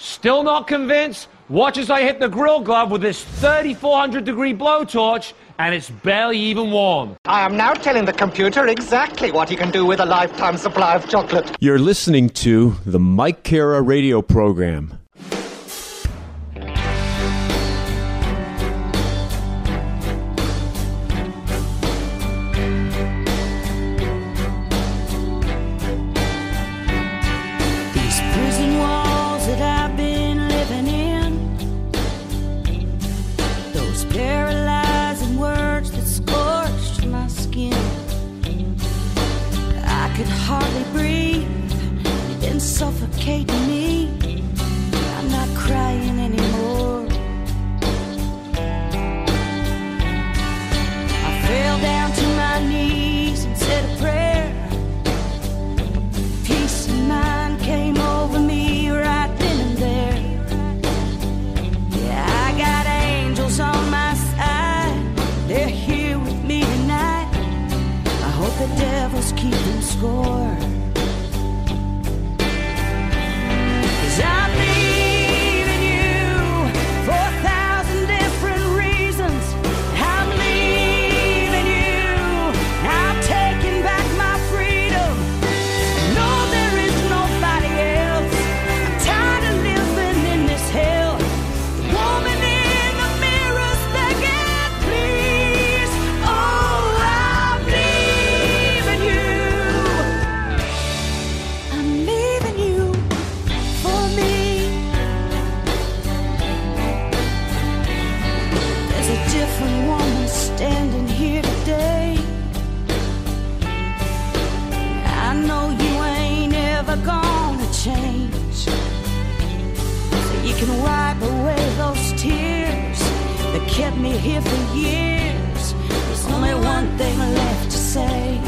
Still not convinced? Watch as I hit the grill glove with this 3,400 degree blowtorch, and it's barely even warm. I am now telling the computer exactly what he can do with a lifetime supply of chocolate. You're listening to the Mike Cara radio program. Suffocating me, I'm not crying anymore. I fell down to my knees and said a prayer. Peace of mind came over me right then and there. Yeah, I got angels on my side, they're here with me tonight. I hope the devil's keeping score. I believe in you for 1,000 different reasons. I believe in you. I'm taking back my freedom. No, there is nobody else. I'm tired of living in this hell. The woman in the mirror's begging, please. Oh, I believe in you. I'm leaving you. There's a different woman standing here today. I know you ain't ever gonna change, so you can wipe away those tears that kept me here for years. There's only one thing left to say.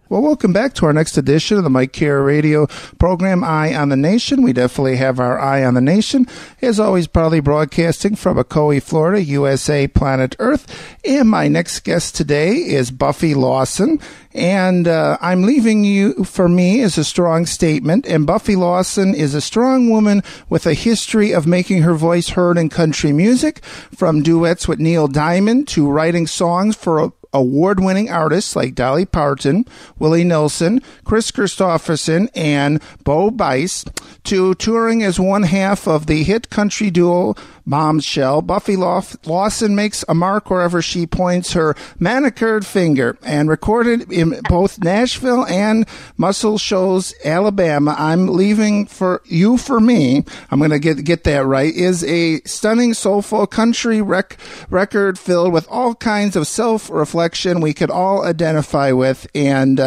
Well, welcome back to our next edition of the Mike Cara radio program, Eye on the Nation. We definitely have our eye on the nation, as always, proudly broadcasting from Ocoee, Florida, USA, planet Earth. And my next guest today is Buffy Lawson. And I'm leaving you, for me, is a strong statement. And Buffy Lawson is a strong woman with a history of making her voice heard in country music, from duets with Neil Diamond to writing songs for award-winning artists like Dolly Parton, Willie Nelson, Chris Christopherson, and Bo Bice, to touring as one half of the hit country duo Bombshell. Buffy Lawson makes a mark wherever she points her manicured finger, and recorded in both Nashville and Muscle Shoals, Alabama. I'm leaving for you, for me. I'm going to get that right. Is a stunning soulful country record filled with all kinds of self-reflection we could all identify with. And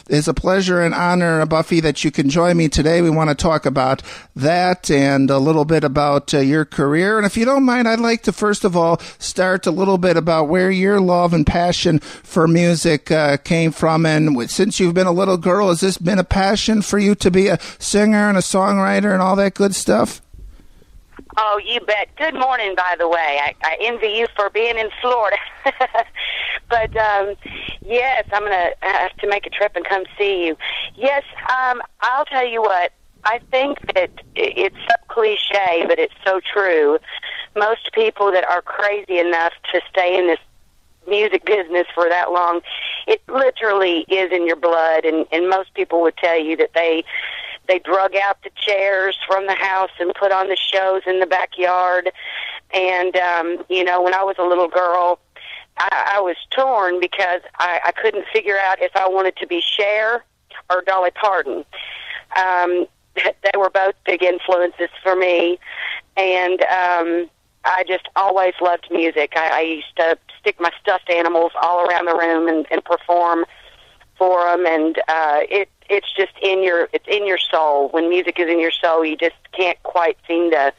it's a pleasure and honor, Buffy, that you can join me today. We want to talk about that and a little bit about your career. And if you don't mind, I'd like to first of all start a little bit about where your love and passion for music came from. And since you've been a little girl, has this been a passion for you to be a singer and a songwriter and all that good stuff? Oh, you bet. Good morning, by the way. I envy you for being in Florida. But, yes, I'm going to have to make a trip and come see you. Yes, I'll tell you what. I think that it's so cliche, but it's so true. Most people that are crazy enough to stay in this music business for that long, it literally is in your blood, and most people would tell you that they drug out the chairs from the house and put on the shows in the backyard. And, when I was a little girl, I was torn because I couldn't figure out if I wanted to be Cher or Dolly Parton. They were both big influences for me. And I just always loved music. I used to stick my stuffed animals all around the room and perform for them. And it's just in your soul. When music is in your soul, you just can't quite seem to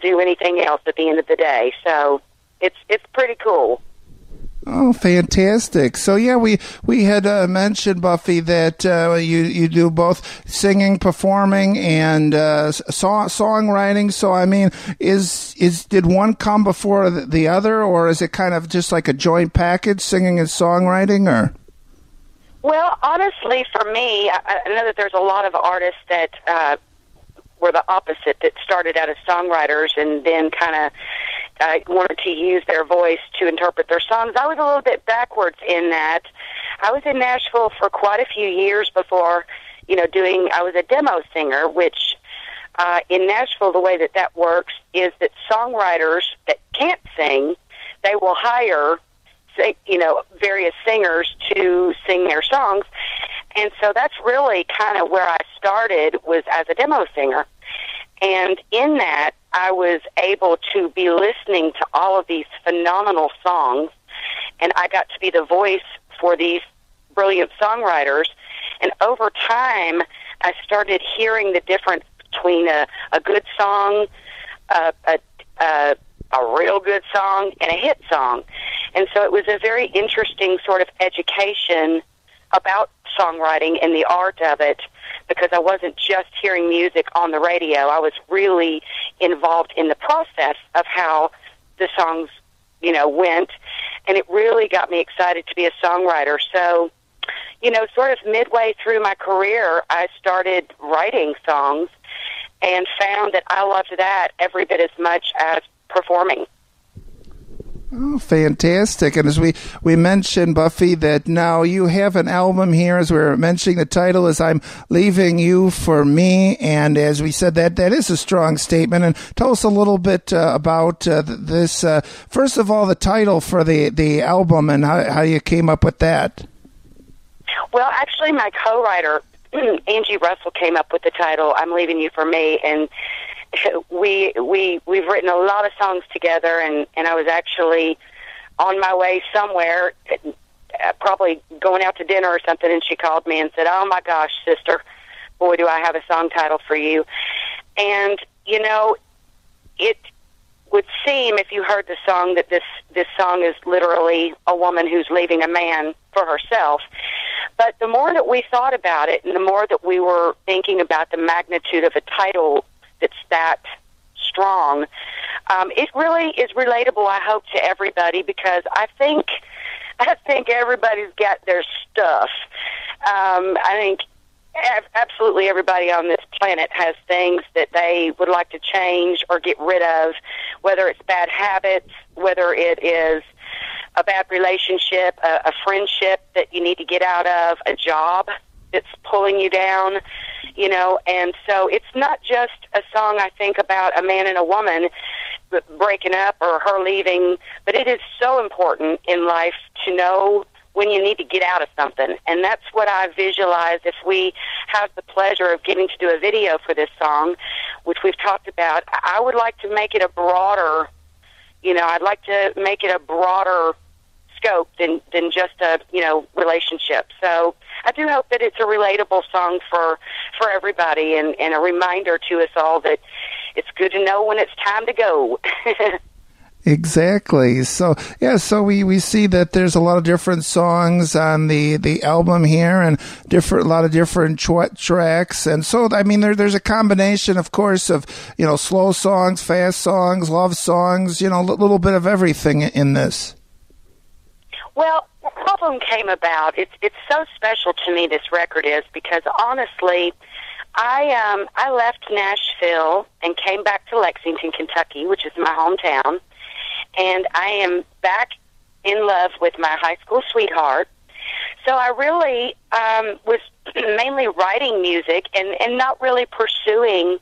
do anything else at the end of the day. So it's pretty cool. Oh, fantastic. So, yeah, we had mentioned, Buffy, that you do both singing, performing, and songwriting. So, I mean, did one come before the other, or is it kind of just like a joint package, singing and songwriting, or? Well, honestly, for me, I know that there's a lot of artists that were the opposite, that started out as songwriters and then kind of wanted to use their voice to interpret their songs. I was a little bit backwards in that. I was in Nashville for quite a few years before, I was a demo singer, which in Nashville, the way that works is that songwriters that can't sing, they will hire various singers to sing their songs. And so that's really kind of where I started, was as a demo singer. And in that, I was able to be listening to all of these phenomenal songs, and I got to be the voice for these brilliant songwriters. And over time, I started hearing the difference between a good song, a real good song, and a hit song. And so it was a very interesting sort of education about songwriting and the art of it, because I wasn't just hearing music on the radio. I was really involved in the process of how the songs, went, and it really got me excited to be a songwriter. So, sort of midway through my career, I started writing songs and found that I loved that every bit as much as performing. Oh, fantastic. And as we mentioned, Buffy, that now you have an album here, as we were mentioning, the title is I'm Leaving You for Me. And as we said, that is a strong statement. And tell us a little bit about this. First of all, the title for the album and how you came up with that. Well, actually, my co-writer, Angie Russell, came up with the title I'm Leaving You for Me. And we've written a lot of songs together, and I was actually on my way somewhere, probably going out to dinner or something, and she called me and said, "Oh my gosh, sister, boy, do I have a song title for you." And it would seem, if you heard the song, that this song is literally a woman who's leaving a man for herself. But the more that we thought about it, and the more that we were thinking about the magnitude of a title that's that strong, it really is relatable, I hope, to everybody, because I think everybody's got their stuff. I think absolutely everybody on this planet has things that they would like to change or get rid of, whether it's bad habits, whether it is a bad relationship, a friendship that you need to get out of, a job that's pulling you down, and so it's not just a song, I think, about a man and a woman breaking up or her leaving, but it is so important in life to know when you need to get out of something. And that's what I visualize if we have the pleasure of getting to do a video for this song, which we've talked about. I would like to make it a broader, I'd like to make it a broader scope than just a, relationship. So I do hope that it's a relatable song for everybody, and a reminder to us all that, it's good to know when it's time to go. Exactly. So so we see that there's a lot of different songs on the album here, and a lot of different tracks. And so I mean there's a combination, of course, of slow songs, fast songs, love songs, a little bit of everything in this. Well, the problem came about. It's so special to me, this record is, because honestly, I left Nashville and came back to Lexington, Kentucky, which is my hometown. And I am back in love with my high school sweetheart. So I really was mainly writing music and not really pursuing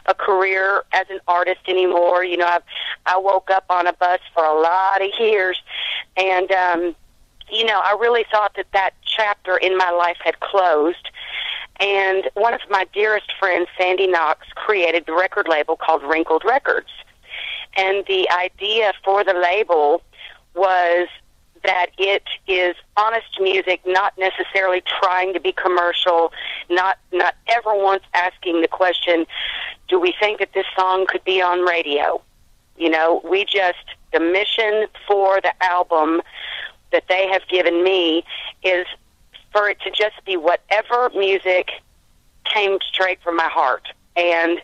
a career as an artist anymore. I woke up on a bus for a lot of years, and, I really thought that chapter in my life had closed. And one of my dearest friends, Sandy Knox, created the record label called Wrinkled Records. And the idea for the label was that it is honest music, not necessarily trying to be commercial, not ever once asking the question, do we think that this song could be on radio? The mission for the album that they have given me is for it to just be whatever music came straight from my heart. And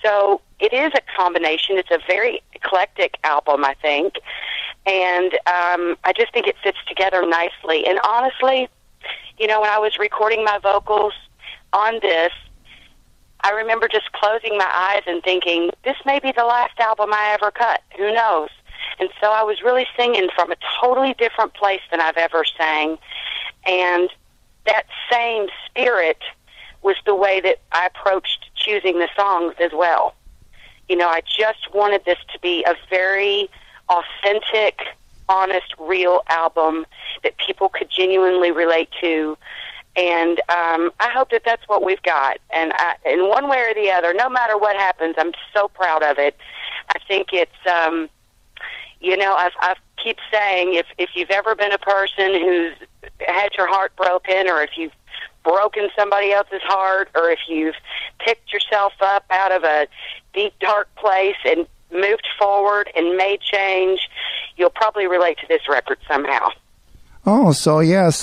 so it is a combination. It's a very eclectic album, I think. And I just think it fits together nicely. And honestly, when I was recording my vocals on this, I remember just closing my eyes and thinking, this may be the last album I ever cut. Who knows? And so I was really singing from a totally different place than I've ever sang. And that same spirit was the way that I approached choosing the songs as well. I just wanted this to be a very authentic, honest, real album that people could genuinely relate to. And I hope that that's what we've got. And in one way or the other, no matter what happens, I'm so proud of it. I think it's, I keep saying, if you've ever been a person who's had your heart broken, or if you've broken somebody else's heart, or if you've picked yourself up out of a deep, dark place and moved forward and made change, you'll probably relate to this record somehow. Oh, so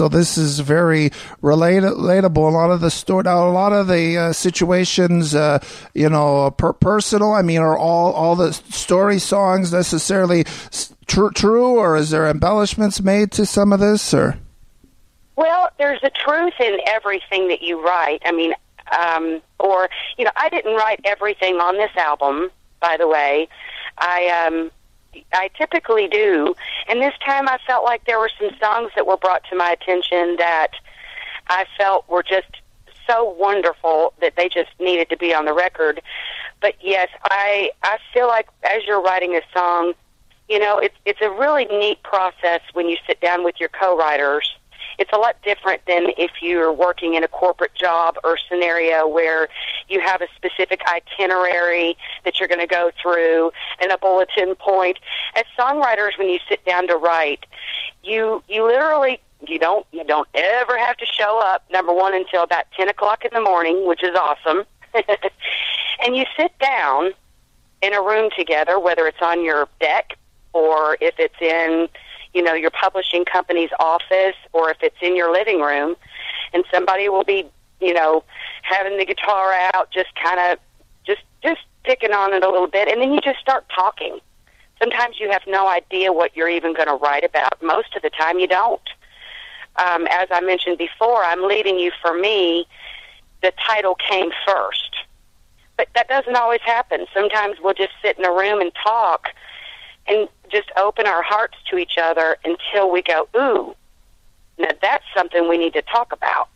this is very relatable. A lot of the situations, personal. I mean, are all the story songs necessarily true, or is there embellishments made to some of this, or? Well, there's a truth in everything that you write. I mean, I didn't write everything on this album, by the way. I typically do, and this time I felt like there were some songs that were brought to my attention that I felt were just so wonderful that they just needed to be on the record. But yes, I feel like as you're writing a song, it's a really neat process when you sit down with your co-writers. It's a lot different than if you're working in a corporate job or scenario where you have a specific itinerary that you're going to go through and a bulletin point. As songwriters, when you sit down to write, you literally you don't ever have to show up, number one, until about 10 o'clock in the morning, which is awesome. And you sit down in a room together, whether it's on your deck or if it's in your publishing company's office, or if it's in your living room, and somebody will be, having the guitar out, just kind of just picking on it a little bit, and then you just start talking. Sometimes you have no idea what you're even going to write about. Most of the time you don't. As I mentioned before, I'm Leaving You for Me. The title came first. But that doesn't always happen. Sometimes we'll just sit in a room and talk and just open our hearts to each other until we go, ooh, now that's something we need to talk about.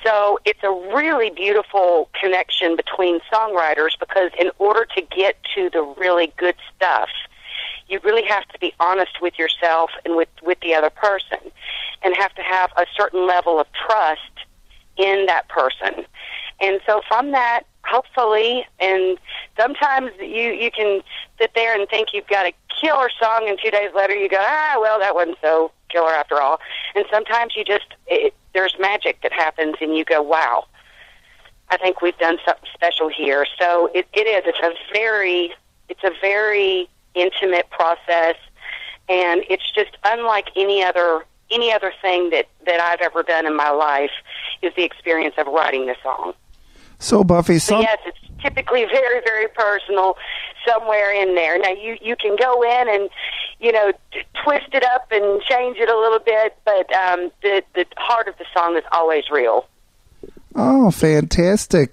So it's a really beautiful connection between songwriters, because in order to get to the really good stuff, you really have to be honest with yourself and with the other person, and have to have a certain level of trust in that person. And so from that, hopefully, and sometimes you can sit there and think you've got a killer song, and 2 days later you go, well, that wasn't so killer after all. And sometimes you just, there's magic that happens, and you go, wow, I think we've done something special here. So it is. It's a very intimate process, and it's just unlike any other thing that I've ever done in my life is the experience of writing the song. So, Buffy, So yes, it's typically very, very personal somewhere in there. Now, you can go in and, twist it up and change it a little bit, but the heart of the song is always real. Oh, fantastic.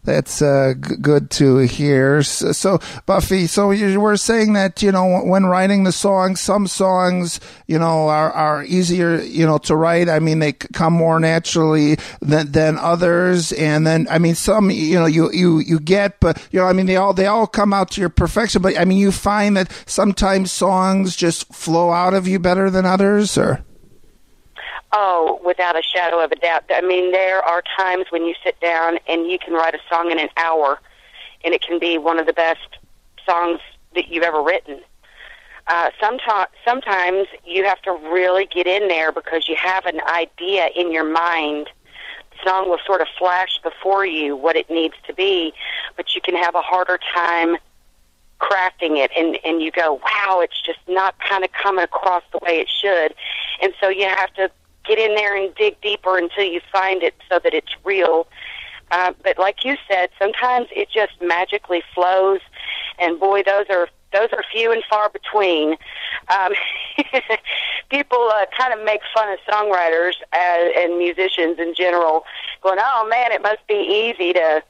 That's good to hear. So, Buffy, so you were saying that, when writing the song, some songs, are easier, to write. I mean, they come more naturally than others. And then, I mean, some, you get, but, they all come out to your perfection. But, I mean, you find that sometimes songs just flow out of you better than others, or? Oh, without a shadow of a doubt. I mean, there are times when you sit down and you can write a song in an hour, and it can be one of the best songs that you've ever written. Sometimes you have to really get in there because you have an idea in your mind. The song will sort of flash before you what it needs to be, but you can have a harder time crafting it, and you go, wow, it's just not kind of coming across the way it should. And so you have to get in there and dig deeper until you find it so that it's real. But like you said, sometimes it just magically flows, and boy, those are few and far between. People kind of make fun of songwriters and musicians in general, going, "Oh man, it must be easy to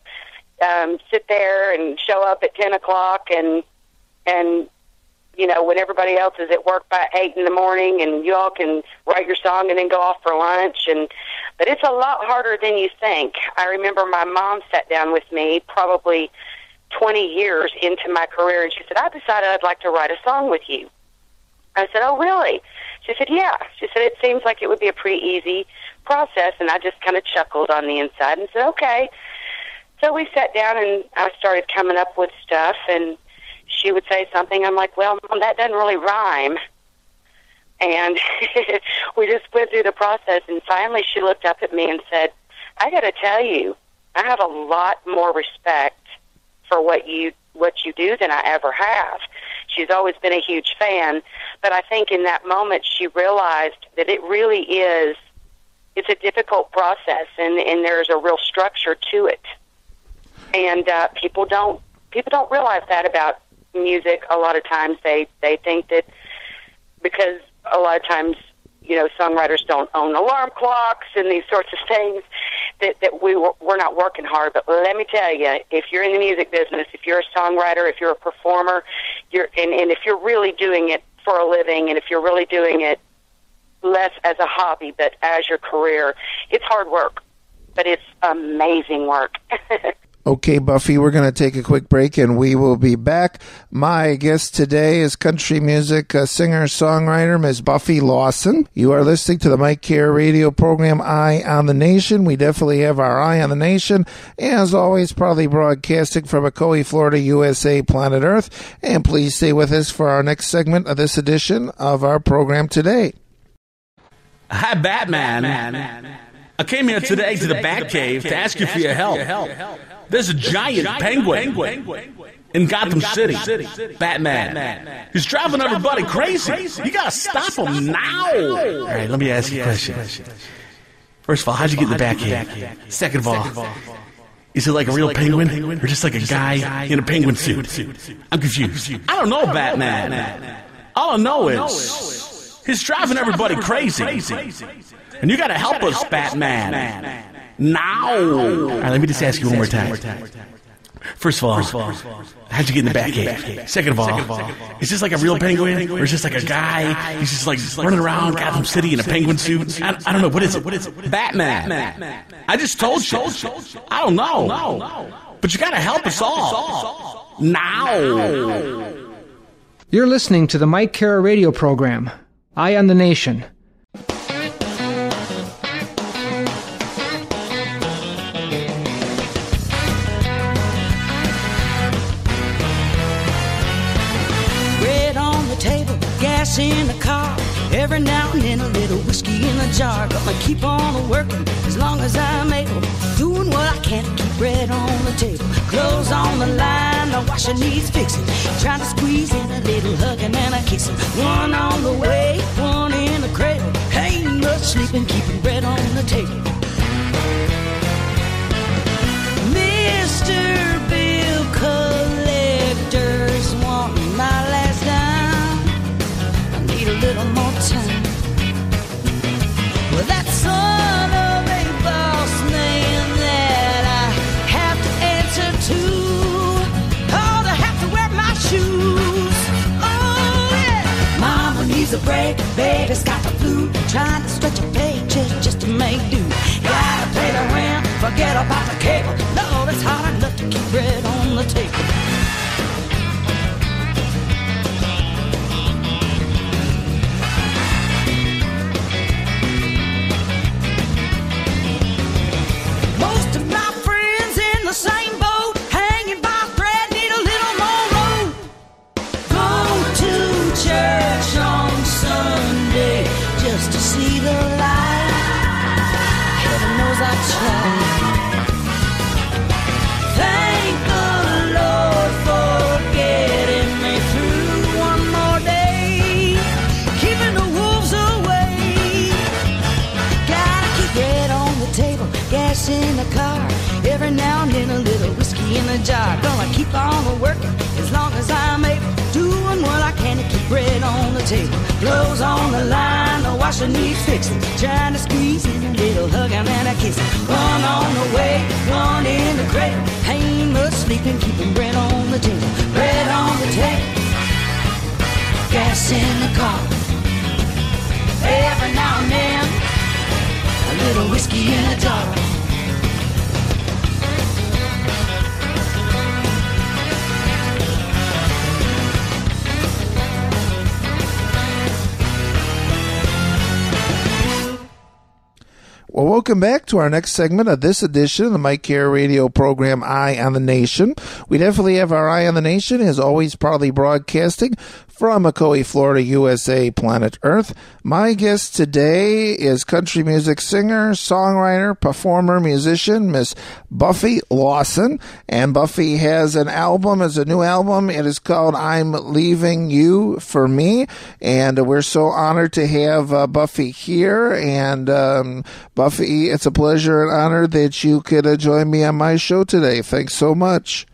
sit there and show up at 10 o'clock and when everybody else is at work by 8 in the morning, and you all can write your song and then go off for lunch." But it's a lot harder than you think. I remember my mom sat down with me probably 20 years into my career, and she said, "I decided I'd like to write a song with you." I said, "Oh, really?" She said, "Yeah." She said, "It seems like it would be a pretty easy process." And I just kind of chuckled on the inside and said, "Okay." So we sat down, and I started coming up with stuff, and she would say something. I'm like, "Well, Mom, that doesn't really rhyme." And we just went through the process, and finally she looked up at me and said, "I got to tell you, I have a lot more respect for what you do than I ever have." She's always been a huge fan, but I think in that moment she realized that it really is, it's a difficult process, and there's a real structure to it. And people don't realize that about music. A lot of times they think that because a lot of times songwriters don't own alarm clocks and these sorts of things that we're not working hard. But let me tell you, if you're in the music business, if you're a songwriter, if you're a performer, and if you're really doing it for a living, and if you're really doing it less as a hobby but as your career, it's hard work, but it's amazing work. Okay, Buffy, we're going to take a quick break, and we will be back. My guest today is country music singer-songwriter Ms. Buffy Lawson. You are listening to the Mike Care radio program, Eye on the Nation. We definitely have our eye on the nation. As always, proudly broadcasting from Ocoee, Florida, USA, planet Earth. And please stay with us for our next segment of this edition of our program today. Hi, Batman. I came here today to the Batcave to ask you for your help. There's a giant penguin in Gotham City. Batman. He's driving everybody crazy. You gotta stop him now. All right, let me ask you a question. First of all, how'd you get in the Batcave? Second of all, is it like a real penguin or just like a guy in a penguin suit? I'm confused. I don't know, Batman. All I know is he's driving everybody crazy. And you gotta help us, Batman. Now! Alright, let me just ask you one more time. First of all, how'd you get in the Batcave? Second of all, is this like a real penguin? Or is this like a guy? He's just like running around Gotham City in a penguin suit? I don't know. What is it? Batman. I just told you. I don't know. But you gotta help us all. Now! You're listening to the Mike Care radio program, Eye on the Nation. In the car, Every now and then a little whiskey in a jar. Gonna keep on working as long as I'm able. Doing what I can to keep bread on the table. Clothes on the line, the washer needs fixing. Trying to squeeze in a little hugging and a kissing. One on the way, one in the cradle. Ain't much sleeping, keeping bread on the table. Mr. Bill Collector's wanting my last dime. I need a little more time. Well, that son of a boss man that I have to answer to. Oh, to have to wear my shoes. Oh, yeah. Mama needs a break, baby's got the flu. Trying to stretch a paycheck just to make do. Gotta pay the rent, forget about the cable. No, it's hard enough to keep bread on the table. Most of my friends in the same boat, hanging by a thread, need a little more road. Go to church on Sunday just to see the light. Heaven knows I tried. Thank the Lord for getting me through one more day, keeping the wolves away. Gotta keep bread on the table, gas in the car. Every now and then a little whiskey in a jar. Gonna keep on working as long as I'm able. Doing what I can to keep bread on the table. Clothes on the line, the washer needs fixing. Trying to squeeze in a little hug and a kiss. One on the way, one in the cradle. Ain't much sleeping, keeping bread on the table. Bread on the table, gas in the car. Every now and then, a little whiskey in a jar. Well, welcome back to our next segment of this edition of the Mike Care Radio program, Eye on the Nation. We definitely have our Eye on the Nation, as always, proudly broadcasting from Macoy, Florida, USA, planet Earth. My guest today is country music singer, songwriter, performer, musician, Miss Buffy Lawson. And Buffy has an album, a new album. It is called I'm Leaving You for Me. And we're so honored to have Buffy here. And Buffy, it's a pleasure and honor that you could join me on my show today. Thanks so much.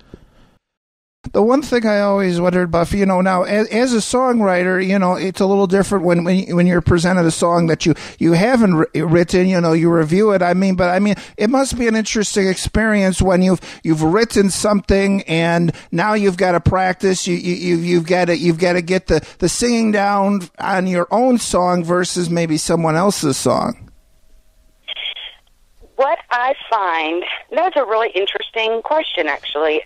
The one thing I always wondered, Buffy, now as a songwriter, it's a little different when you're presented a song that you haven't written, you review it. But it must be an interesting experience when you've written something and now you've got to practice. You've got to get the singing down on your own song versus maybe someone else's song. What I find, that's a really interesting question, actually.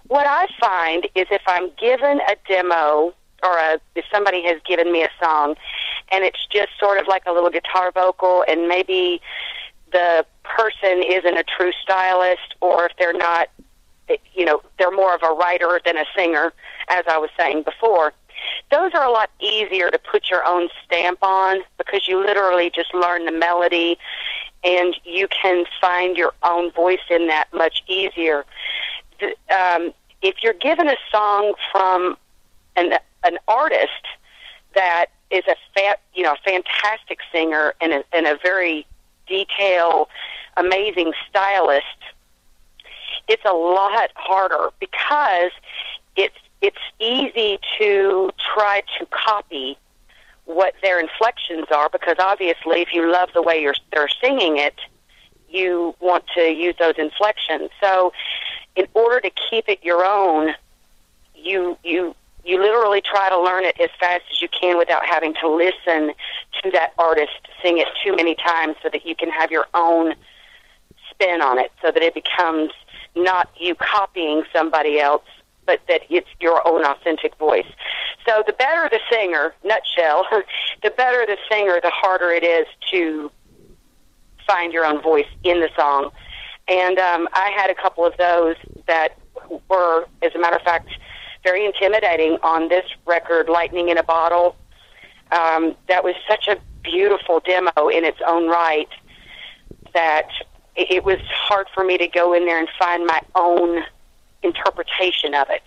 What I find is if I'm given a demo or if somebody has given me a song and it's just sort of like a little guitar vocal and maybe the person isn't a true stylist or if they're not, they're more of a writer than a singer, as I was saying before, those are a lot easier to put your own stamp on because you literally just learn the melody and you can find your own voice in that much easier. If you're given a song from an artist that is a fantastic singer and a very detailed, amazing stylist, it's a lot harder because it's easy to try to copy what their inflections are because obviously if you love the way they're singing it, you want to use those inflections. So in order to keep it your own, you literally try to learn it as fast as you can without having to listen to that artist sing it too many times so that you can have your own spin on it so that it becomes not you copying somebody else, but that it's your own authentic voice. So the better the singer, nutshell, the better the singer, the harder it is to find your own voice in the song. And I had a couple of those that were, as a matter of fact, very intimidating on this record, Lightning in a Bottle. that was such a beautiful demo in its own right that it was hard for me to go in there and find my own interpretation of it.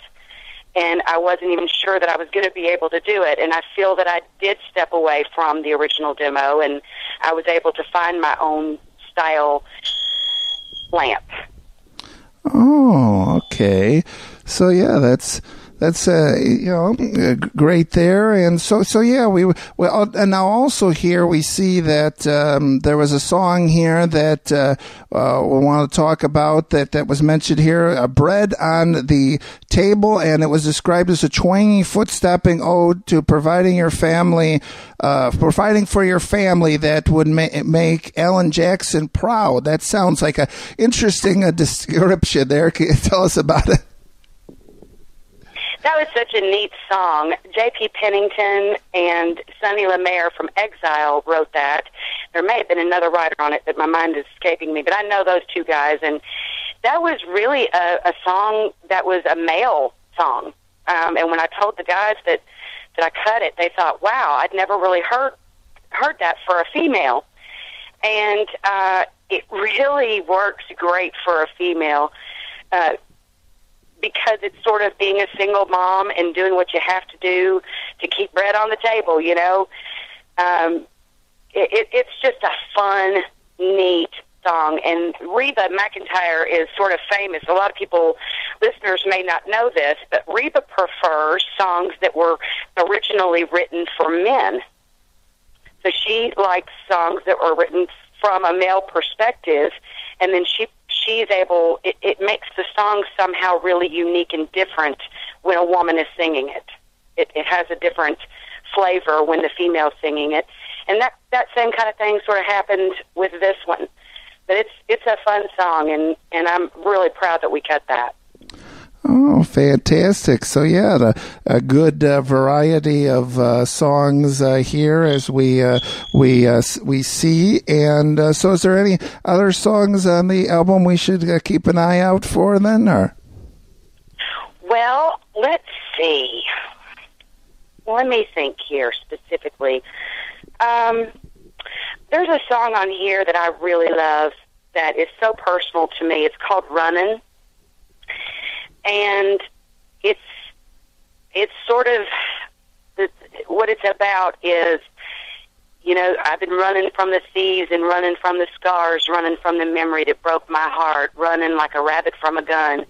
And I wasn't even sure that I was going to be able to do it. And I feel that I did step away from the original demo, and I was able to find my own style lamp. Oh, okay. So yeah, that's great there. And so yeah, and now also here we see that there was a song here that we want to talk about that was mentioned here, bread on the table, and it was described as a twangy foot-stepping ode to providing for your family that would make Alan Jackson proud. That sounds like a interesting description there. Can you tell us about it? That was such a neat song. J.P. Pennington and Sonny LeMaire from Exile wrote that. There may have been another writer on it, but my mind is escaping me. But I know those two guys, and that was really a song that was a male song. And when I told the guys that I cut it, they thought, "Wow, I'd never really heard that for a female." And it really works great for a female. Because it's sort of being a single mom and doing what you have to do to keep bread on the table, you know. It's just a fun, neat song. And Reba McEntire is sort of famous. A lot of listeners may not know this, but Reba prefers songs that were originally written for men. So she likes songs that were written from a male perspective, and then she's able, it makes the song somehow really unique and different when a woman is singing it. It has a different flavor when the female's singing it. And that same kind of thing sort of happened with this one. But it's a fun song, and I'm really proud that we cut that. Oh, fantastic. So, yeah, a good variety of songs here as we see. And so is there any other songs on the album we should keep an eye out for then? Or? Well, let's see. Let me think here specifically. There's a song on here that I really love that is so personal to me. It's called Runnin'. And it's sort of what it's about is, you know, I've been running from the seas and running from the scars, running from the memory that broke my heart, running like a rabbit from a gun.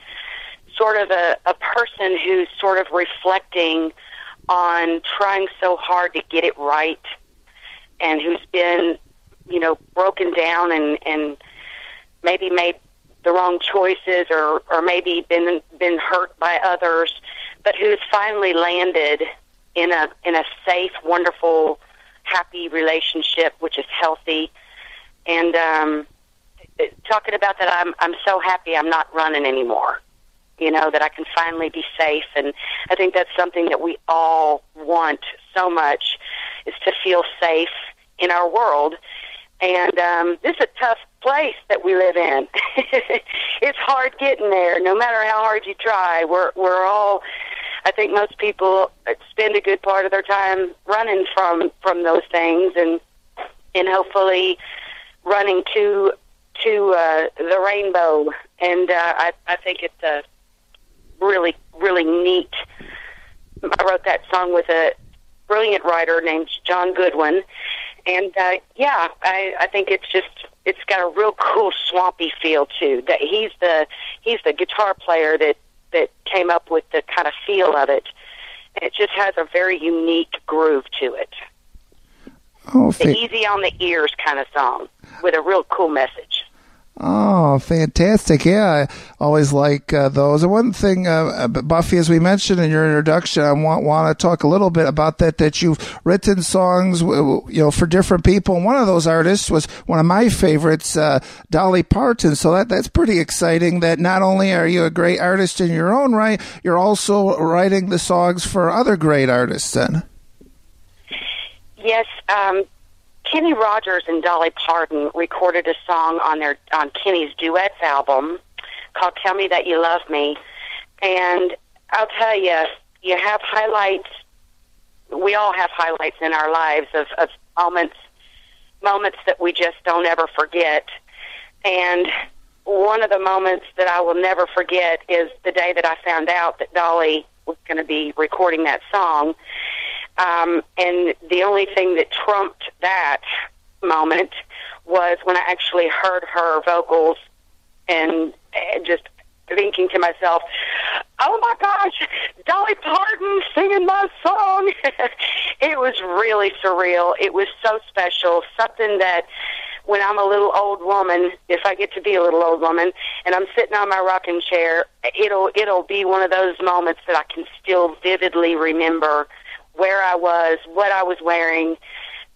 Sort of a person who's sort of reflecting on trying so hard to get it right, and who's been, you know, broken down and maybe made the wrong choices or maybe been hurt by others, but who's finally landed in a safe, wonderful, happy relationship, which is healthy. And talking about that, I'm so happy I'm not running anymore. You know, that I can finally be safe. And I think that's something that we all want so much, is to feel safe in our world. And this is a tough place that we live in. It's hard getting there, no matter how hard you try. We're all, I think most people spend a good part of their time running from those things, and hopefully running to the rainbow. And I think it's a really, really neat. I wrote that song with a brilliant writer named John Goodwin. And I think it's got a real cool swampy feel too. That he's the guitar player that came up with the kind of feel of it. And it just has a very unique groove to it. Oh, the easy on the ears kind of song with a real cool message. Oh, fantastic. Yeah, I always like those. And one thing, Buffy, as we mentioned in your introduction, I want to talk a little bit about that you've written songs, you know, for different people. And one of those artists was one of my favorites, Dolly Parton. So that's pretty exciting that not only are you a great artist in your own right, you're also writing the songs for other great artists then. Yes, Kenny Rogers and Dolly Parton recorded a song on Kenny's Duets album called Tell Me That You Love Me. And I'll tell you, you have highlights we all have highlights in our lives of moments that we just don't ever forget. And one of the moments that I will never forget is the day that I found out that Dolly was going to be recording that song. And the only thing that trumped that moment was when I actually heard her vocals and just thinking to myself, oh my gosh, Dolly Parton singing my song. It was really surreal. It was so special, something that when I'm a little old woman, if I get to be a little old woman, and I'm sitting on my rocking chair, it'll be one of those moments that I can still vividly remember where I was, what I was wearing,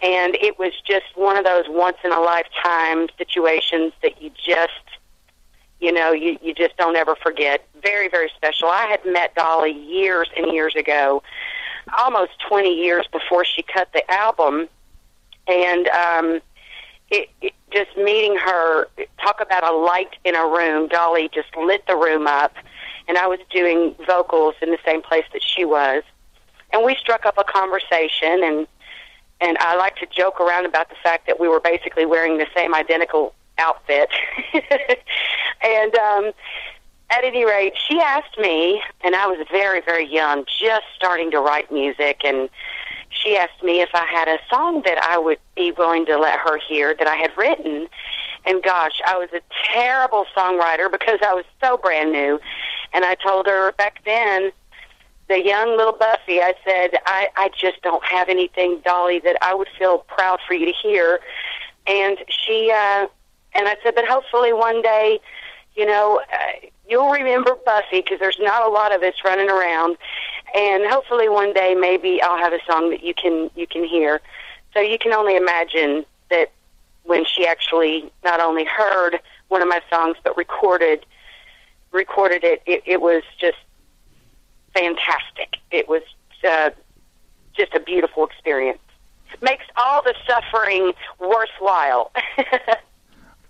and it was just one of those once-in-a-lifetime situations that you just, you just don't ever forget. Very, very special. I had met Dolly years and years ago, almost 20 years before she cut the album, and just meeting her, talk about a light in a room. Dolly just lit the room up, and I was doing vocals in the same place that she was. And we struck up a conversation, and I like to joke around about the fact that we were basically wearing the same identical outfit. And at any rate, she asked me, and I was very, very young, just starting to write music, and she asked me if I had a song that I would be willing to let her hear that I had written. And gosh, I was a terrible songwriter because I was so brand new. And I told her back then, the young little Buffy, I said, I just don't have anything, Dolly, that I would feel proud for you to hear. And and I said, but hopefully one day, you'll remember Buffy, because there's not a lot of us running around. And hopefully one day maybe I'll have a song that you can hear. So you can only imagine that when she actually not only heard one of my songs but recorded it, it was just fantastic. It was just a beautiful experience. Makes all the suffering worthwhile.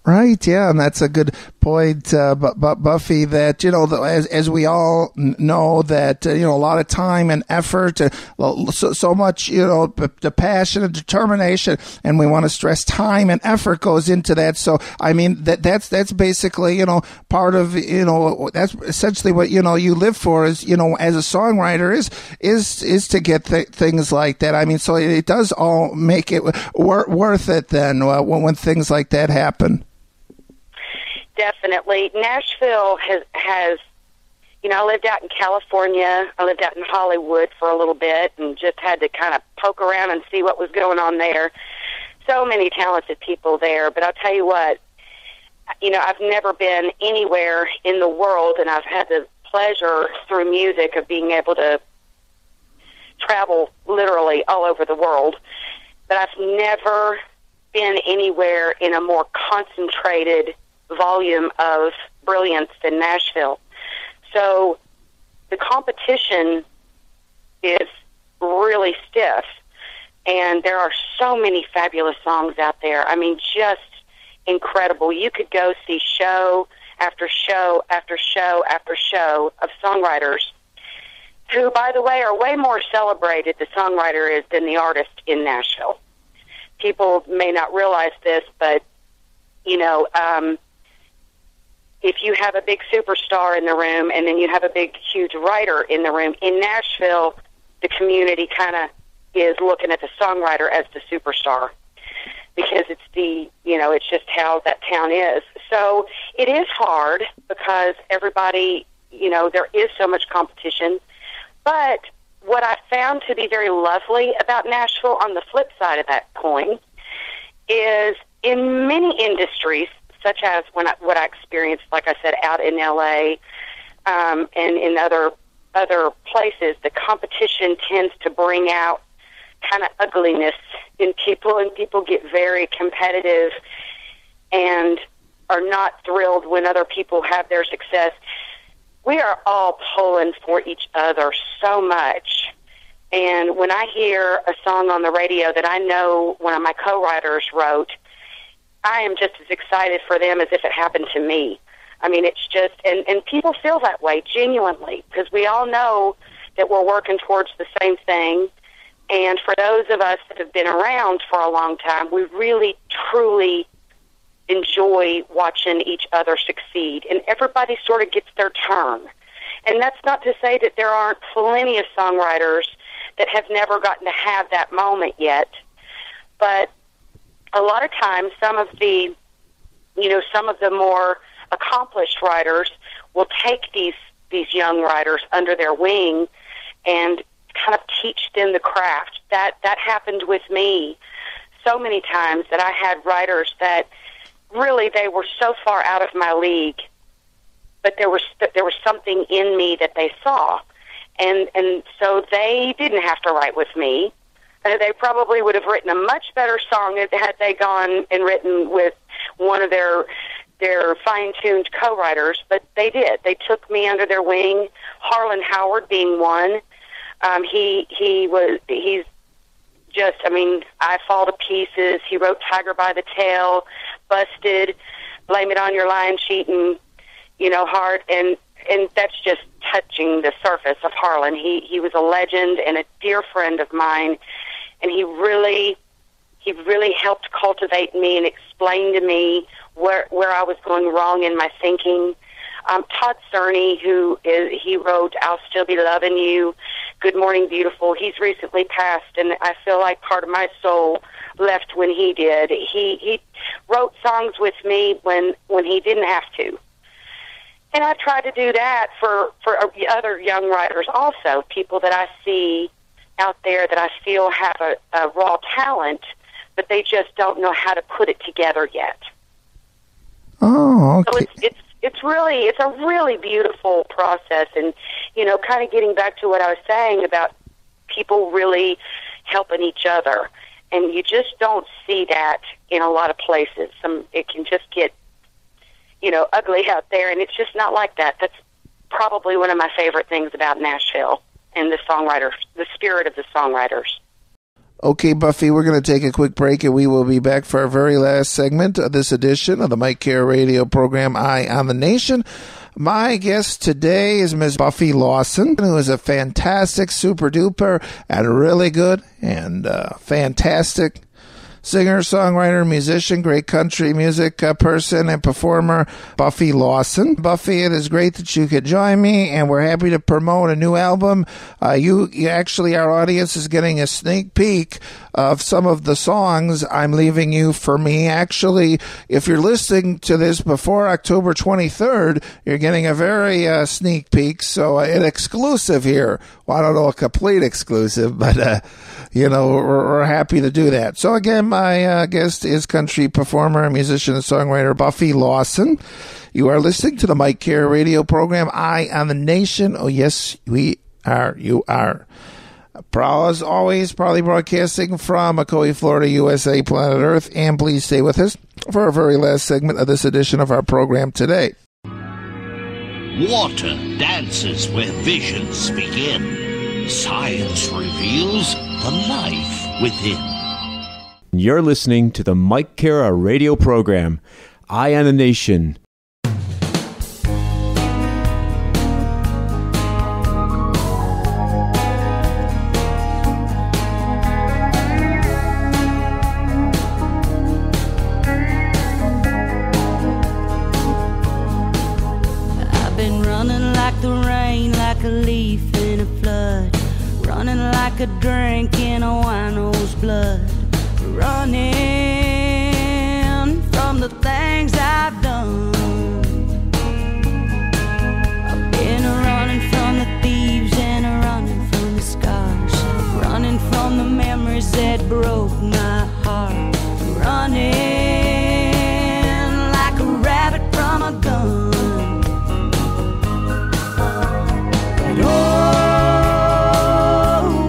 Right, yeah, and that's a good point, Buffy, that, as we all know, that, a lot of time and effort, so much, the passion and determination, and we want to stress time and effort goes into that. So, I mean, that's basically, part of, that's essentially what, you live for is, as a songwriter is to get things like that. I mean, so it does all make it worth it then, when things like that happen. Definitely. Nashville has, I lived out in California. I lived out in Hollywood for a little bit and just had to kind of poke around and see what was going on there. So many talented people there. But I'll tell you what, I've never been anywhere in the world, and I've had the pleasure through music of being able to travel literally all over the world. But I've never been anywhere in a more concentrated volume of brilliance than Nashville. So the competition is really stiff, and there are so many fabulous songs out there. I mean, just incredible. You could go see show after show after show after show of songwriters who, by the way, are way more celebrated, the songwriter is, than the artist in Nashville. People may not realize this, but, if you have a big superstar in the room and then you have a big, huge writer in the room, in Nashville, the community kind of is looking at the songwriter as the superstar because it's it's just how that town is. So it is hard because everybody, there is so much competition. But what I found to be very lovely about Nashville on the flip side of that coin is in many industries, such as what I experienced, like I said, out in L.A. And in other places, the competition tends to bring out kind of ugliness in people, and people get very competitive and are not thrilled when other people have their success. We are all pulling for each other so much. And when I hear a song on the radio that I know one of my co-writers wrote, I am just as excited for them as if it happened to me. I mean, it's just, and people feel that way genuinely because we all know that we're working towards the same thing, And for those of us that have been around for a long time, we really, truly enjoy watching each other succeed. And everybody sort of gets their turn. And that's not to say that there aren't plenty of songwriters that have never gotten to have that moment yet. But a lot of times, some of the more accomplished writers will take these young writers under their wing and kind of teach them the craft. That happened with me so many times, that I had writers that really, they were so far out of my league, but there was something in me that they saw, and so they didn't have to write with me. They probably would have written a much better song had they gone and written with one of their fine-tuned co-writers, but they did. They took me under their wing. Harlan Howard being one. He's just, I mean, I Fall to Pieces. He wrote Tiger by the Tail, Busted, Blame It on Your Lying, Cheating, Heart, and that's just touching the surface of Harlan. He was a legend and a dear friend of mine, and he really helped cultivate me and explain to me where I was going wrong in my thinking. Todd Cerny, he wrote I'll Still Be Loving You, Good Morning Beautiful. He's recently passed, and I feel like part of my soul left when he did. He wrote songs with me when he didn't have to. And I try to do that for other young writers also, people that I see out there that I feel have a raw talent, but they just don't know how to put it together yet. Oh, okay. So it's a really beautiful process, and kind of getting back to what I was saying about people really helping each other, and you just don't see that in a lot of places. It can just get ugly out there, and it's just not like that. That's probably one of my favorite things about Nashville and the songwriters, the spirit of the songwriters. Okay, Buffy, we're going to take a quick break, and we will be back for our very last segment of this edition of the Mike Care Radio program, Eye on the Nation. My guest today is Ms. Buffy Lawson, who is a fantastic, super-duper, and really good and fantastic singer, songwriter, musician, great country music person and performer, Buffy Lawson. Buffy, it is great that you could join me, and we're happy to promote a new album. You actually, our audience is getting a sneak peek of some of the songs, I'm Leaving You for Me. Actually, if you're listening to this before October 23rd, you're getting a very sneak peek, so an exclusive here. Well, I don't know, a complete exclusive, but we're happy to do that. So again, my guest is country performer, musician, and songwriter Buffy Lawson. You are listening to the Mike Care Radio program, Eye on the Nation. Oh, yes, we are. You are. As always, proudly broadcasting from Macoy, Florida, USA, planet Earth. And please stay with us for our very last segment of this edition of our program today. Water dances where visions begin. Science reveals the life within. You're listening to the Mike Cara radio program, Eye on the Nation. I've been running like the rain, like a leaf in a flood, running like a drink in a wino's blood. Running from the things I've done. I've been running from the thieves and running from the scars, running from the memories that broke my heart, running like a rabbit from a gun. And oh,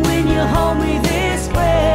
when you hold me this way,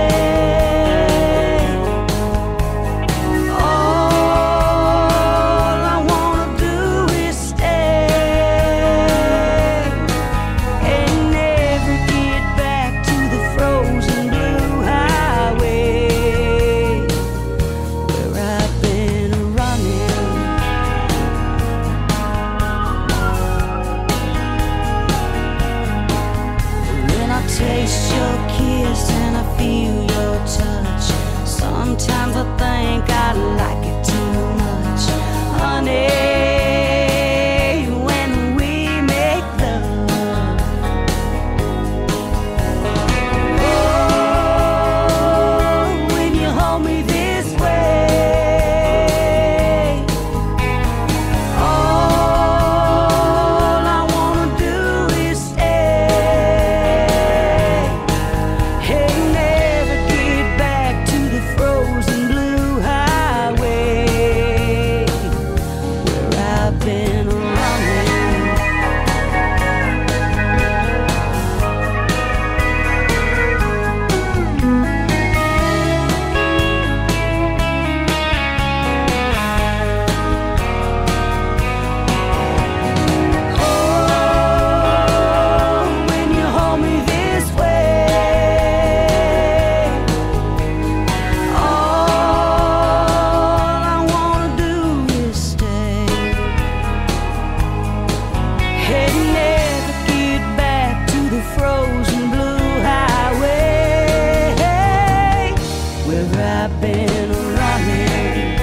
I've been running.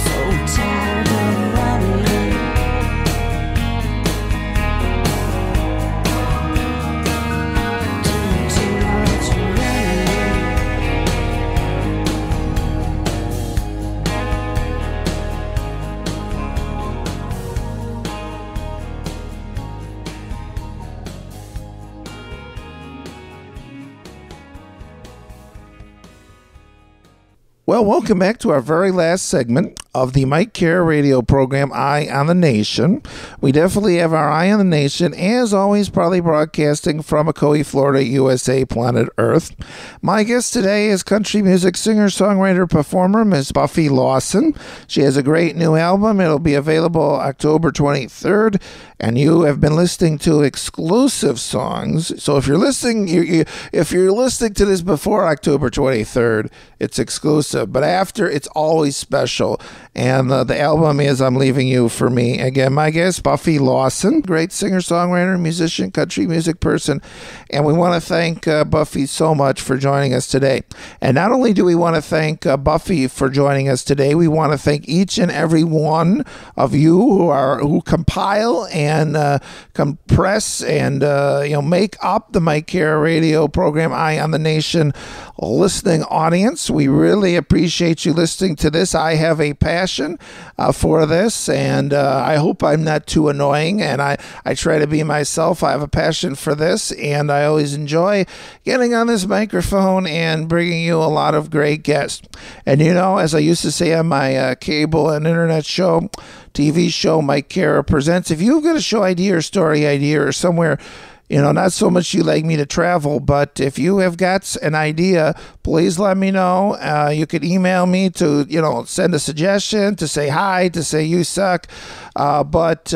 So tired of running. Too much running. Well, welcome back to our very last segment of the Mike Care radio program, Eye on the Nation. We definitely have our Eye on the Nation, as always, probably broadcasting from Ocoee, Florida, USA, planet Earth. My guest today is country music singer, songwriter, performer, Miss Buffy Lawson. She has a great new album. It'll be available October 23rd, and you have been listening to exclusive songs. So if you're listening, if you're listening to this before October 23rd, it's exclusive, but after, it's always special. And the album is I'm Leaving You for Me. Again, my guest, Buffy Lawson, great singer, songwriter, musician, country music person. And we want to thank Buffy so much for joining us today. And not only do we want to thank Buffy for joining us today, we want to thank each and every one of you who compile and compress and make up the Mike Care radio program, Eye on the Nation listening audience. We really appreciate you listening to this. I have a passion for this, and I hope I'm not too annoying, and I try to be myself. I have a passion for this, and I always enjoy getting on this microphone and bringing you a lot of great guests. And as I used to say on my cable and internet show, TV show, Mike Care Presents, if you've got a show idea or story idea or somewhere, not so much you like me to travel, but if you have got an idea, please let me know. You could email me to, send a suggestion, to say hi, to say you suck. But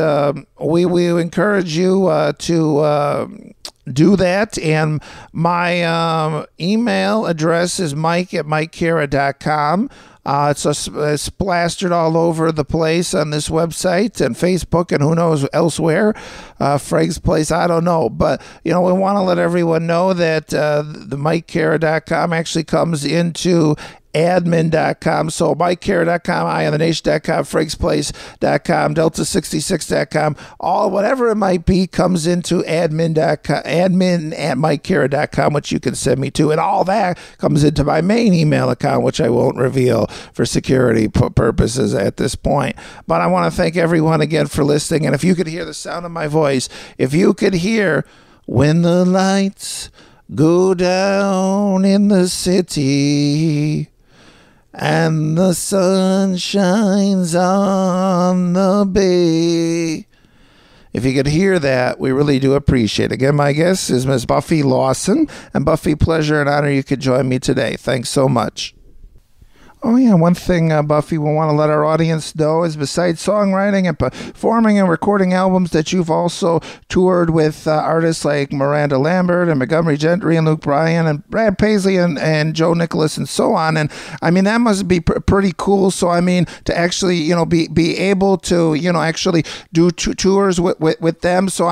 we encourage you to do that. And my email address is mike@mikekara.com. It's plastered all over the place on this website and Facebook and who knows elsewhere. Freg's Place, I don't know. But, we want to let everyone know that the MikeCare.com actually comes into admin.com. So MikeCare.com, EyeOnTheNation.com, FregsPlace.com, Delta66.com, whatever it might be comes into admin.com, admin@MikeCare.com, which you can send me to. And all that comes into my main email account, which I won't reveal for security purposes at this point. But I want to thank everyone again for listening. And if you could hear the sound of my voice, if you could hear when the lights go down in the city and the sun shines on the bay. If you could hear that, we really do appreciate it. Again, my guest is Ms. Buffy Lawson. And Buffy, pleasure and honor you could join me today. Thanks so much. Oh, yeah, one thing, Buffy, we want to let our audience know is besides songwriting and performing and recording albums that you've also toured with artists like Miranda Lambert and Montgomery Gentry and Luke Bryan and Brad Paisley and Joe Nicholas and so on. And, that must be pretty cool. So, to actually, be able to, actually do tours with them. So,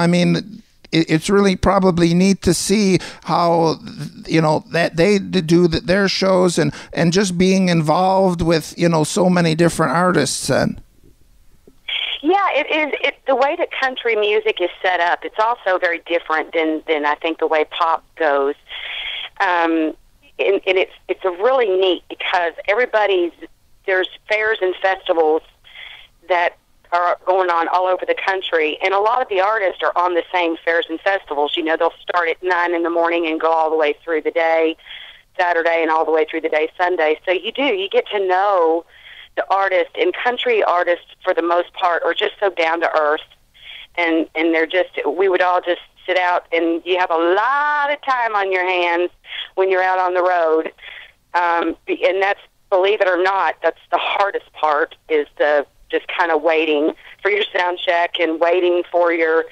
it's really probably neat to see how, that they do their shows and just being involved with, so many different artists then. Yeah, it is. The way that country music is set up, it's also very different than I think the way pop goes. And it's a really neat because there's fairs and festivals that are going on all over the country, and a lot of the artists are on the same fairs and festivals. They'll start at 9 in the morning and go all the way through the day, Saturday, and all the way through the day, Sunday. So you get to know the artist, and country artists, for the most part, are just so down to earth, and we would all just sit out, and you have a lot of time on your hands when you're out on the road, and that's, believe it or not, that's the hardest part, is just kind of waiting for your sound check and waiting for your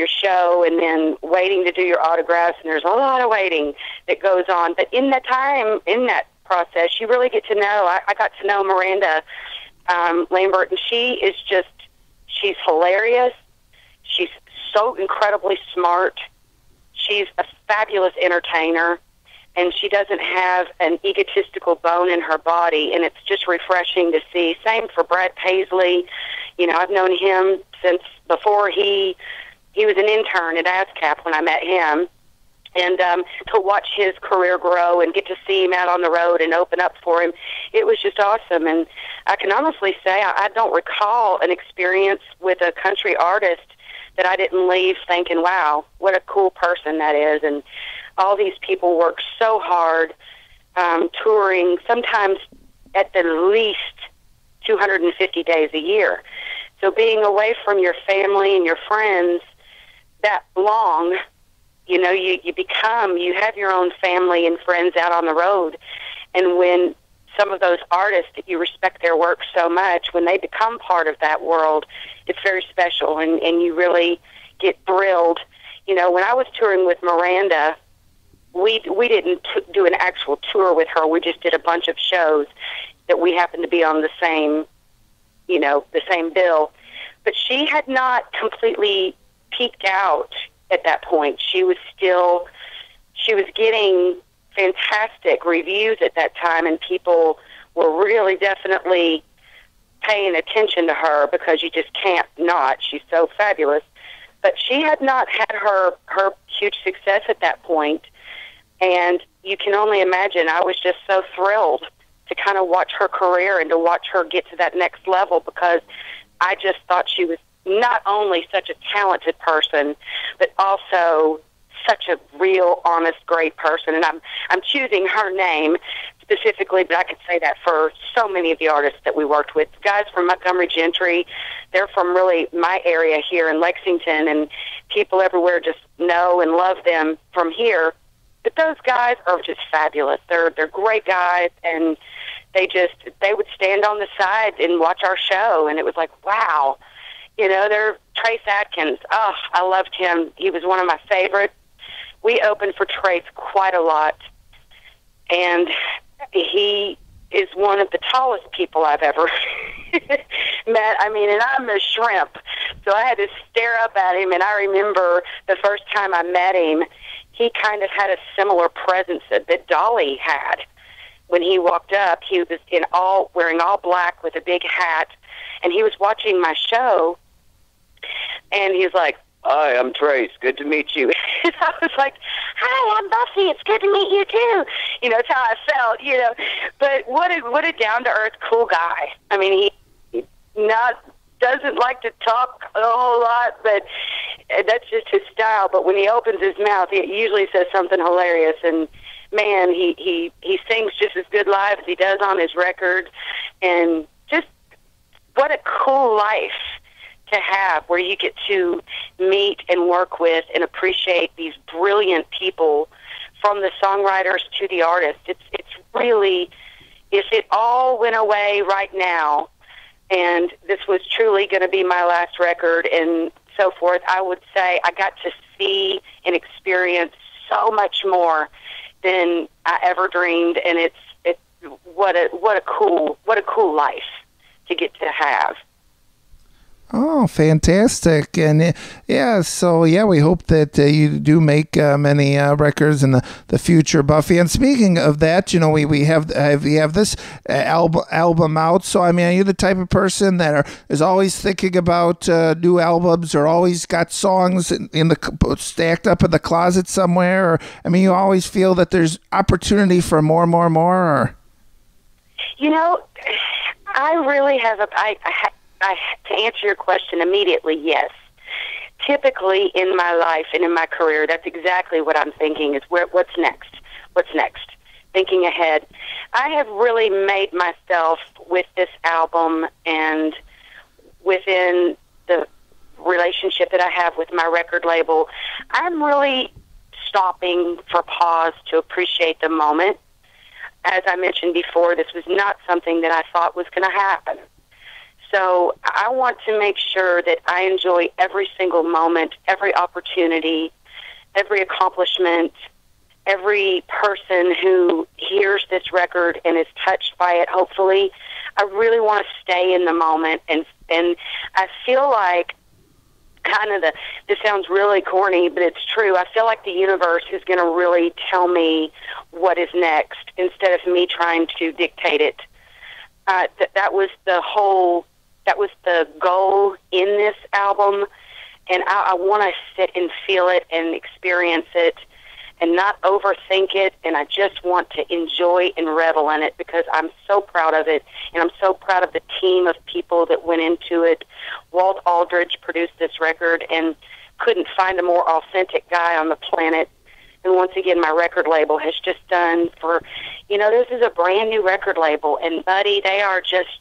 show, and then waiting to do your autographs. And there's a lot of waiting that goes on. But in that process, you really get to know. I got to know Miranda Lambert, and she's hilarious. She's so incredibly smart. she's a fabulous entertainer, and she doesn't have an egotistical bone in her body, and it's just refreshing to see. Same for Brad Paisley. You know, I've known him since before he was an intern at ASCAP when I met him. And to watch his career grow and get to see him out on the road and open up for him, it was just awesome. And I can honestly say I don't recall an experience with a country artist that I didn't leave thinking, wow, what a cool person that is. And all these people work so hard, touring sometimes at the least 250 days a year. So being away from your family and your friends that long, you know, you have your own family and friends out on the road. And when some of those artists that you respect their work so much, when they become part of that world, it's very special, and you really get thrilled. You know, when I was touring with Miranda, we didn't do an actual tour with her. We just did a bunch of shows that we happened to be on the same, you know, the same bill. But she had not completely peaked out at that point. She was getting fantastic reviews at that time, and people were really definitely paying attention to her because you just can't not. She's so fabulous. But she had not had her huge success at that point, and you can only imagine I was just so thrilled to kind of watch her career and to watch her get to that next level, because I just thought she was not only such a talented person, but also such a real, honest, great person. And I'm choosing her name specifically, but I could say that for so many of the artists that we worked with. Guys from Montgomery Gentry, they're from really my area here in Lexington, and people everywhere just know and love them from here. But those guys are just fabulous. They're great guys, and they would stand on the side and watch our show, and it was like, wow. You know, they're Trace Adkins. Oh, I loved him. He was one of my favorites. We opened for Trace quite a lot, and he is one of the tallest people I've ever met. I mean, and I'm a shrimp, so I had to stare up at him, and I remember the first time I met him, he kind of had a similar presence that Dolly had. When he walked up, he was wearing all black with a big hat, and he was watching my show, and he was like, "Hi, I'm Trace. Good to meet you." And I was like, "Hi, I'm Buffy. It's good to meet you too." You know, that's how I felt. You know, but what a down to earth, cool guy. I mean, he doesn't like to talk a whole lot, but that's just his style. But when he opens his mouth, he usually says something hilarious. And man, he sings just as good live as he does on his record. And just what a cool life to have, where you get to meet and work with and appreciate these brilliant people, from the songwriters to the artists. It's really, if it all went away right now and this was truly going to be my last record and so forth, I would say I got to see and experience so much more than I ever dreamed, and it's what a cool life to get to have. Oh, fantastic. And we hope that you do make many records in the future, Buffy. And speaking of that, you know, we have this album out. So, I mean, are you the type of person that is always thinking about new albums, or always got songs stacked up in the closet somewhere? Or, I mean, you always feel that there's opportunity for more? Or? You know, I really have to answer your question immediately, yes. Typically in my life and in my career, that's exactly what I'm thinking is what's next? What's next? Thinking ahead. I have really made myself with this album and within the relationship that I have with my record label, I'm really stopping for pause to appreciate the moment. As I mentioned before, this was not something that I thought was going to happen. So I want to make sure that I enjoy every single moment, every opportunity, every accomplishment, every person who hears this record and is touched by it, hopefully. I really want to stay in the moment, and I feel like this sounds really corny, but it's true. I feel like the universe is going to really tell me what is next instead of me trying to dictate it. That was the goal in this album, and I want to sit and feel it and experience it and not overthink it, and I just want to enjoy and revel in it because I'm so proud of it, and I'm so proud of the team of people that went into it. Walt Aldridge produced this record and couldn't find a more authentic guy on the planet. And once again, my record label has just done for, this is a brand new record label, and Buddy, they are just,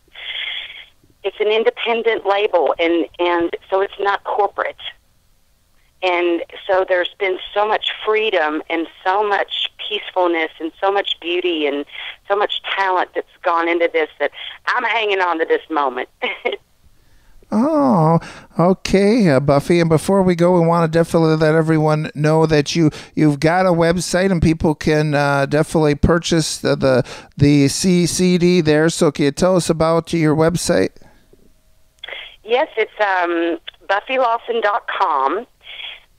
it's an independent label, and so it's not corporate. And so there's been so much freedom and so much peacefulness and so much beauty and so much talent that's gone into this that I'm hanging on to this moment. Oh, okay, Buffy. And before we go, we want to definitely let everyone know that you've got a website and people can definitely purchase the CD there. So can you tell us about your website? Yes, it's BuffyLawson.com.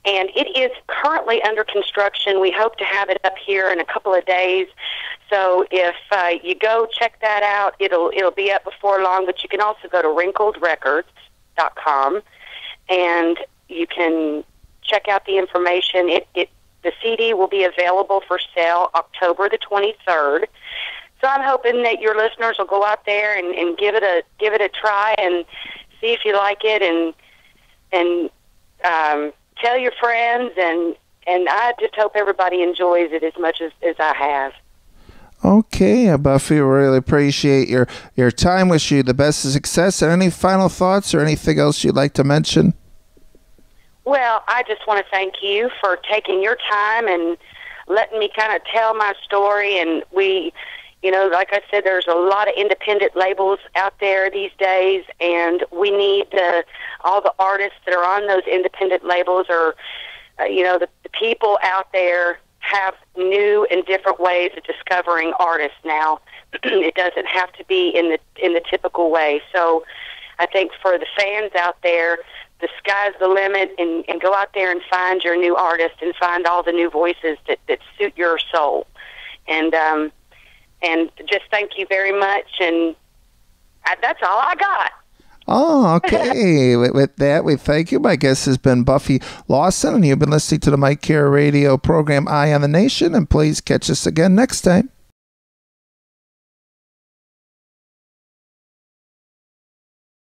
And it is currently under construction. We hope to have it up here in a couple of days. So if you go check that out, it'll be up before long. But you can also go to wrinkledrecords.com, and you can check out the information. The CD will be available for sale October the 23rd. So I'm hoping that your listeners will go out there and give it a try and see if you like it, and tell your friends, and I just hope everybody enjoys it as much as I have. Okay, Buffy, we really appreciate your time. Wish you the best of success. And any final thoughts or anything else you'd like to mention? Well, I just want to thank you for taking your time and letting me kind of tell my story. And we, like I said, there's a lot of independent labels out there these days, and we need all the artists that are on those independent labels, or the people out there have new and different ways of discovering artists now. It doesn't have to be in the typical way. So I think for the fans out there, the sky's the limit, and go out there and find your new artist and find all the new voices that suit your soul. And just thank you very much, and that's all I got. Oh, okay. With that, we thank you. My guest has been Buffy Lawson, and you've been listening to the Mike Care Radio program, Eye on the Nation, and please catch us again next time.